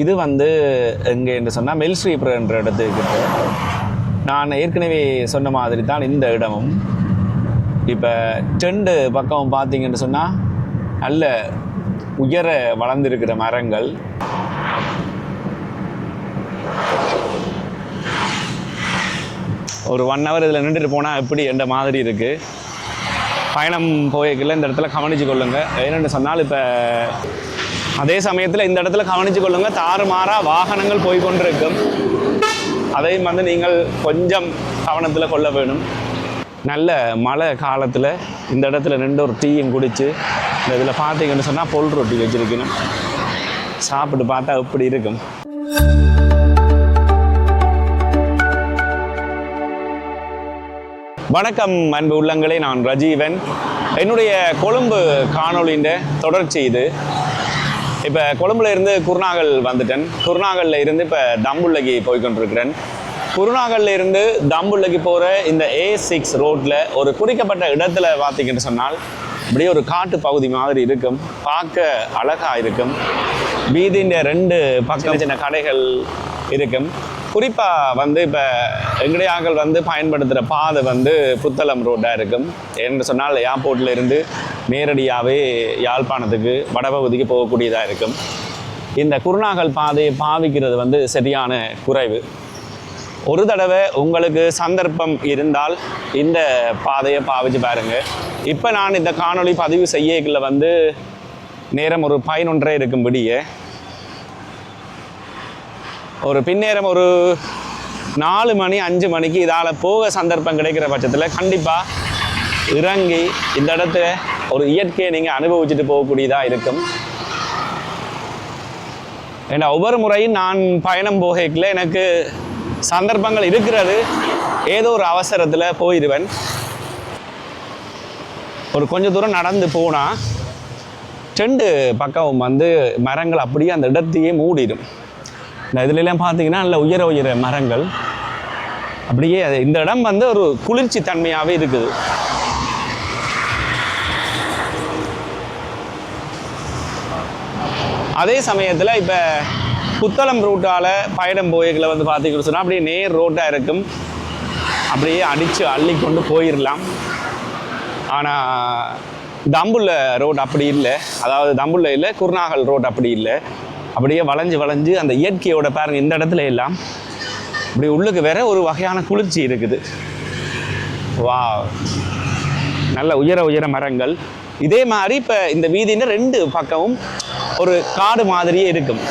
இது வந்து எங்கே என்று சொன்னால் மெல்ஸ்ரீபுரம் என்ற இடத்துக்கிட்ட. நான் ஏற்கனவே சொன்ன மாதிரி தான் இந்த இடமும். இப்போ 2 பக்கம் பார்த்தீங்கன்னு சொன்னால் நல்ல உயர வளர்ந்துருக்கிற மரங்கள். ஒரு 1 hour இதில் நின்றுட்டு போனால் எப்படி என்ற மாதிரி இருக்குது. பயணம் போய்க்கல இந்த இடத்துல கவனித்து கொள்ளுங்க. என்னென்னு சொன்னால் இப்போ அதே சமயத்தில் இந்த இடத்துல கவனித்து கொள்ளுங்க, தாறுமாறாக வாகனங்கள் போய்கொண்டிருக்கும். அதையும் வந்து நீங்கள் கொஞ்சம் கவனத்தில் கொள்ள வேணும். நல்ல மழை காலத்தில் இந்த இடத்துல நின்று ஒரு டீயும் குடித்து இந்த இதில் பார்த்தீங்கன்னு சொன்னால் பொல் ரொட்டி வச்சுருக்கணும். சாப்பிட்டு பார்த்தா எப்படி இருக்கும். வணக்கம் அன்பு உள்ளங்களே, நான் ரஜீவன். என்னுடைய கொழும்பு காணொளியின் தொடர்ச்சி இது. இப்போ கொழும்புல இருந்து குருநாகல் வந்துட்டேன். குருநாகலில் இருந்து இப்போ தம்புள்ளகி போய்கொண்டிருக்கிறேன். குருநாகலில் இருந்து தம்புள்ளகி போகிற இந்த A6 ரோட்டில் ஒரு குறிக்கப்பட்ட இடத்துல பார்த்தீங்கன்னு சொன்னால் இப்படியே ஒரு காட்டு பகுதி மாதிரி இருக்கும். பார்க்க அழகாக இருக்கும். வீதியின் 2 பக்கம் சின்ன கடைகள் இருக்கும். குறிப்பாக வந்து இப்போ எங்கடையாக்கள் வந்து பயன்படுத்துகிற பாதை வந்து புத்தளம் ரோட்டாக இருக்கும். என்று சொன்னால் ஏர்போர்ட்டில் இருந்து நேரடியாகவே யாழ்ப்பாணத்துக்கு வடபகுதிக்கு போகக்கூடியதாக இருக்கும். இந்த குருநாகல் பாதையை பாவிக்கிறது வந்து சரியான குறைவு. ஒரு தடவை உங்களுக்கு சந்தர்ப்பம் இருந்தால் இந்த பாதையை பாவிச்சு பாருங்கள். இப்போ நான் இந்த காணொளி பதிவு செய்யல வந்து நேரம் ஒரு 11:30 இருக்கும்படியே ஒரு பின்னேரம் ஒரு 4 மணி 5 மணிக்கு இதால் போக சந்தர்ப்பம் கிடைக்கிற பட்சத்தில் கண்டிப்பாக இறங்கி இந்த இடத்துல ஒரு இயற்கையை நீங்கள் அனுபவிச்சுட்டு போகக்கூடியதாக இருக்கும். ஏன்னா ஒவ்வொரு முறையும் நான் பயணம் போகல எனக்கு சந்தர்ப்பங்கள் இருக்கிறது. ஏதோ ஒரு அவசரத்தில் போயிடுவேன். ஒரு கொஞ்சம் தூரம் நடந்து போனால் 2 பக்கம் வந்து மரங்கள் அப்படியே அந்த இடத்தையே மூடிடும். இந்த இதுலலாம் பார்த்தீங்கன்னா நல்ல உயர மரங்கள் அப்படியே இந்த இடம் வந்து ஒரு குளிர்ச்சி தன்மையாகவே இருக்குது. அதே சமயத்தில் இப்போ புத்தளம் ரூட்டால் பயணம் போய்களை வந்து பார்த்தீங்கன்னு சொன்னால் அப்படியே நேர் ரோட்டாக இருக்கும். அப்படியே அடித்து அள்ளி கொண்டு போயிடலாம். ஆனால் தம்புள்ள ரோடு அப்படி இல்லை. அதாவது தம்புள்ள இல்லை, குருநாகல் ரோடு அப்படி இல்லை. அப்படியே வளைஞ்சு அந்த இயற்கையோட பாருங்கள். இந்த இடத்துல எல்லாம் இப்படி உள்ளுக்கு வேற ஒரு வகையான குளிர்ச்சி இருக்குது. வா, நல்ல உயர மரங்கள். இதே மாதிரி இப்போ இந்த வீதியின் 2 பக்கமும் ஒரு காடு மாதிரியே இருக்கும்.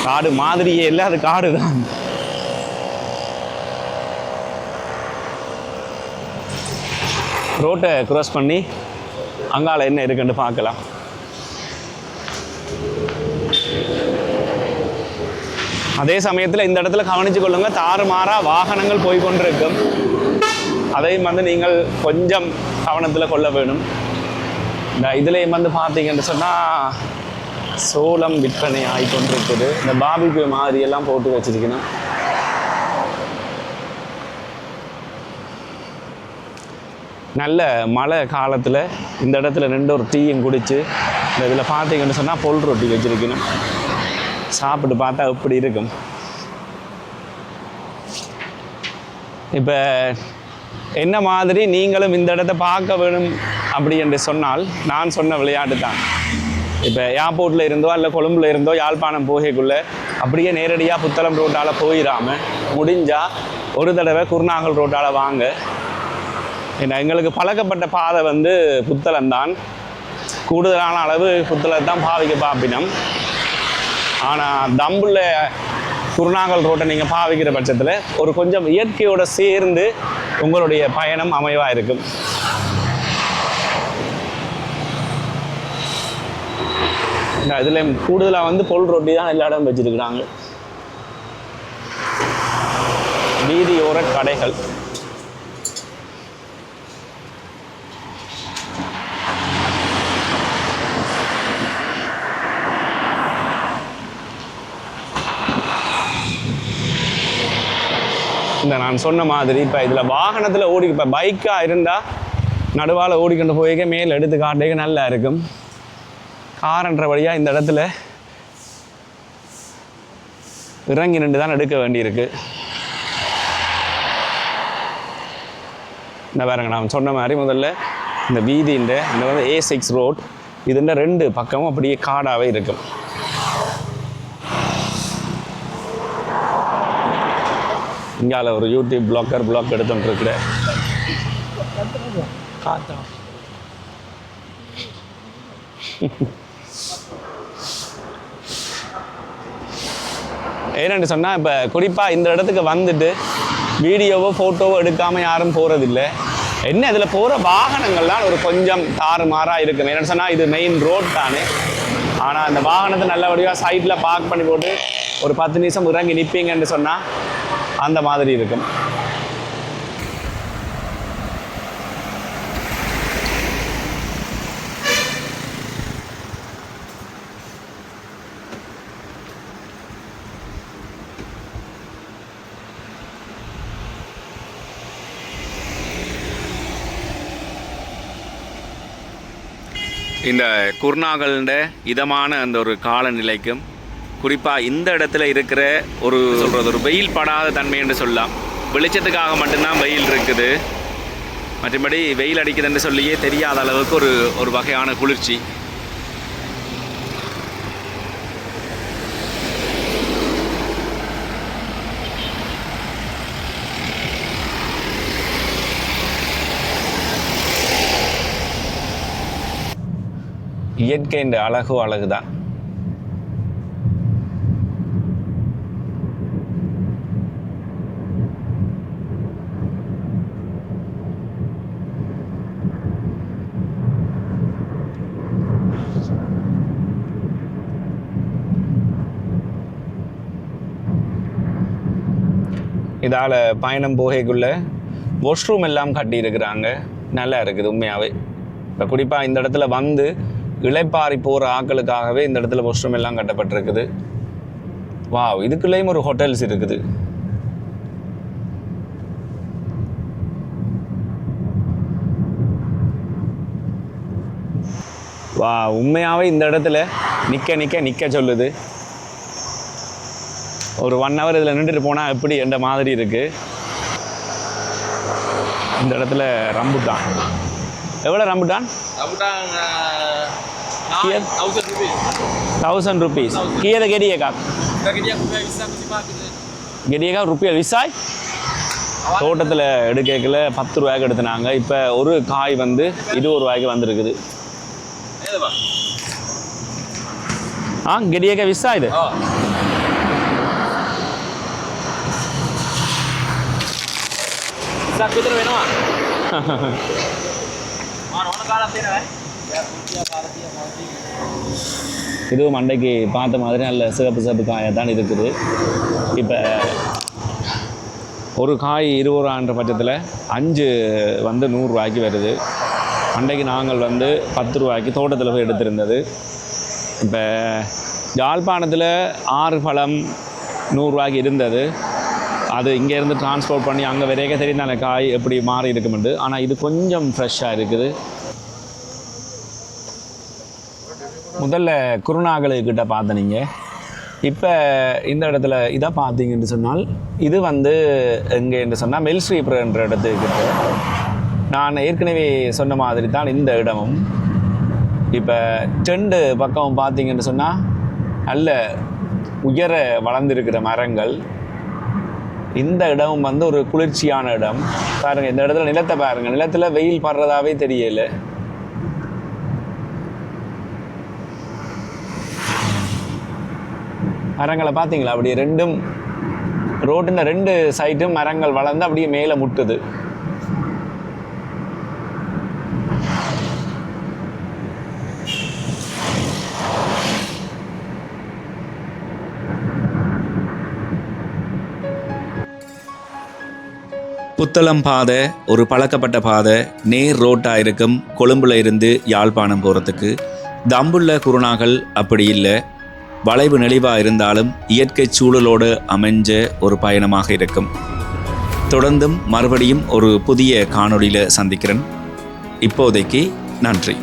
காடு மாதிரியே இல்லை, அது காடு தான். ரோட்டை க்ராஸ் பண்ணி அங்கால என்ன இருக்குன்னு பார்க்கலாம். அதே சமயத்தில் இந்த இடத்துல கவனித்து கொள்ளுங்க, தாறுமாறாக வாகனங்கள் போய்கொண்டிருக்கும். அதையும் வந்து நீங்கள் கொஞ்சம் கவனத்தில் கொள்ள வேணும். இந்த இதுலேயும் வந்து பார்த்தீங்கன்னு சொன்னால் சோளம் விற்பனை ஆகிக்கொண்டிருக்குது. இந்த பாபிக்கு மாதிரியெல்லாம் போட்டு வச்சிருக்கணும். நல்ல மழை காலத்தில் இந்த இடத்துல நின்று ஒரு டீயும் குடித்து இந்த இதில் பார்த்தீங்கன்னு சொன்னால் பொல் ரொட்டி வச்சுருக்கணும். சாப்பிட்டு பார்த்தா எப்படி இருக்கும். இப்போ என்ன மாதிரி நீங்களும் இந்த இடத்த பார்க்க வேணும் அப்படி என்று சொன்னால் நான் சொன்ன விளையாட்டு தான். இப்போ ஏர்போர்ட்டில் இருந்தோ இல்லை கொழும்புல இருந்தோ யாழ்ப்பாணம் போகக்குள்ளே அப்படியே நேரடியாக புத்தளம் ரோட்டால் போயிடாமல் முடிஞ்சால் ஒரு தடவை குருநாகல் ரோட்டால் வாங்க. ஏன்னா எங்களுக்கு பழக்கப்பட்ட பாதை வந்து புத்தளம் தான். கூடுதலான அளவு புத்தளத்தை தான் பாவிக்க பார்ப்பினோம். ஆனால் தம்புள்ள குருநாகல் ரோட்டை நீங்கள் பாவிக்கிற பட்சத்தில் ஒரு கொஞ்சம் இயற்கையோடு சேர்ந்து உங்களுடைய பயணம் அமைவாக இருக்கும். இதில் கூடுதலாக வந்து பொல் ரொட்டி தான் எல்லா இடம் வச்சுருக்கிறாங்க. வீதியோர கடைகள். இந்த நான் சொன்ன மாதிரி இப்போ இதில் வாகனத்தில் இப்போ பைக்காக இருந்தால் நடுவால் ஓடிக்கொண்டு போய்க்க மேலே எடுத்து காட்டுக்க நல்லா இருக்கும். காரன்ற வழியாக இந்த இடத்துல இறங்கி நின்று தான் எடுக்க வேண்டியிருக்கு. இந்த பாருங்க, நான் சொன்ன மாதிரி முதல்ல இந்த வீதின்ற இந்த வந்து A6 ரோட் இதுன்ற 2 பக்கமும் அப்படியே காடாகவே இருக்கும். இங்கால ஒரு யூடியூப் பிளாக் எடுத்துட்டுருக்குற ஏன்னு சொன்னால் இப்போ குறிப்பாக இந்த இடத்துக்கு வந்துட்டு வீடியோவோ ஃபோட்டோவோ எடுக்காமல் யாரும் போகிறதில்லை. என்ன இதில் போகிற வாகனங்கள்லாம் ஒரு கொஞ்சம் தாறுமாறாக இருக்கும். என்னென்னு சொன்னால் இது மெயின் ரோட் தானே, ஆனால் அந்த வாகனத்தை நல்லபடியாக சைடில் பார்க் பண்ணி போட்டு ஒரு 10 நிமிஷம் இறங்கி நிற்பீங்கன்னு சொன்னால் அந்த மாதிரி இருக்கும். இந்த குர்நாகல்ன்ற இதமான அந்த ஒரு காலநிலைக்கும் குறிப்பாக இந்த இடத்துல இருக்கிற ஒரு சொல்கிறது ஒரு வெயில் படாத தன்மை என்று சொல்லலாம். வெளிச்சத்துக்காக மட்டும்தான் வெயில் இருக்குது, மற்றபடி வெயில் அடிக்குதுன்னு சொல்லியே தெரியாத அளவுக்கு ஒரு வகையான குளிர்ச்சி. இயற்கைன்ற அழகு தான். இதால் பயணம் போகைக்குள்ள வாஷ்ரூம் எல்லாம் கட்டியிருக்கிறாங்க, நல்லா இருக்குது உண்மையாகவே. இப்போ குறிப்பாக இந்த இடத்துல வந்து இளைப்பாரி போகிற ஆக்களுக்காகவே இந்த இடத்துல வாஷ்ரூம் எல்லாம் கட்டப்பட்டிருக்குது. வா, இதுக்குள்ளேயும் ஒரு ஹோட்டல்ஸ் இருக்குது. வா, உண்மையாகவே இந்த இடத்துல நிற்க சொல்லுது. ஒரு 1 hour இதில் நின்றுட்டு போனால் எப்படி என்ற மாதிரி இருக்குது. இந்த இடத்துல ரம்புட்டான். எவ்வளோ rambutan? 1000 rupees. Kira gediye kak? Gediye kak rupiah விசாய் தோட்டத்தில் எடுக்கல 10 ரூபாய்க்கு எடுத்துனாங்க. இப்போ ஒரு காய் வந்து 20 ரூபாய்க்கு வந்திருக்குது. gediye kak விசாய் இது விசாய் கிட்ட வேணுமா? இதுவும் மண்டைக்கு பார்த்த மாதிரி நல்ல சிவப்பு காயாக தான் இருக்குது. இப்போ ஒரு காய் 20 ரூபான்ற பட்சத்தில் 5 வந்து 100 ரூபாய்க்கு வருது. அன்றைக்கு நாங்கள் வந்து 10 ரூபாய்க்கு தோட்டத்தில் போய் எடுத்திருந்தது. இப்போ யாழ்ப்பாணத்தில் 6 பழம் 100 ரூபாய்க்கு இருந்தது. அது இங்கேருந்து டிரான்ஸ்போர்ட் பண்ணி அங்கே வரைக்க தெரியும் அந்த காய் எப்படி மாறி இருக்குமெண்டு. ஆனால் இது கொஞ்சம் ஃப்ரெஷ்ஷாக இருக்குது. முதல்ல குருநாகல்கிட்ட பார்த்தனீங்க. இப்போ இந்த இடத்துல இதை பார்த்தீங்கன்னு சொன்னால் இது வந்து எங்கே என்று சொன்னால் மெல்ஸ்ரீபுரன்ற இடத்துக்கிட்ட நான் ஏற்கனவே சொன்ன மாதிரி தான் இந்த இடமும். இப்போ 2 பக்கம் பார்த்தீங்கன்னு சொன்னால் நல்ல உயர வளர்ந்துருக்கிற மரங்கள். இந்த இடமும் வந்து ஒரு குளிர்ச்சியான இடம். பாருங்கள், இந்த இடத்துல நிலத்தை பாருங்கள், நிலத்தில் வெயில் படுறதாவே தெரியலை. மரங்களை பார்த்தீங்களா? அப்படியே ரெண்டும் ரோட்டின் 2 சைடும் மரங்கள் வளர்ந்து அப்படியே மேலே முட்டுது. புத்தளம் பாதை ஒரு பழக்கப்பட்ட பாதை, நேர் ரோட்டாக இருக்கும். கொழும்புல இருந்து யாழ்ப்பாணம் போகிறதுக்கு. தம்புள்ள குருநாகல் அப்படி இல்லை, வளைவு நெளிவாக இருந்தாலும் இயற்கை சூழலோடு அமைஞ்ச ஒரு பயணமாக இருக்கும். தொடர்ந்தும் மறுபடியும் ஒரு புதிய காணொளியில் சந்திக்கிறேன். இப்போதைக்கு நன்றி.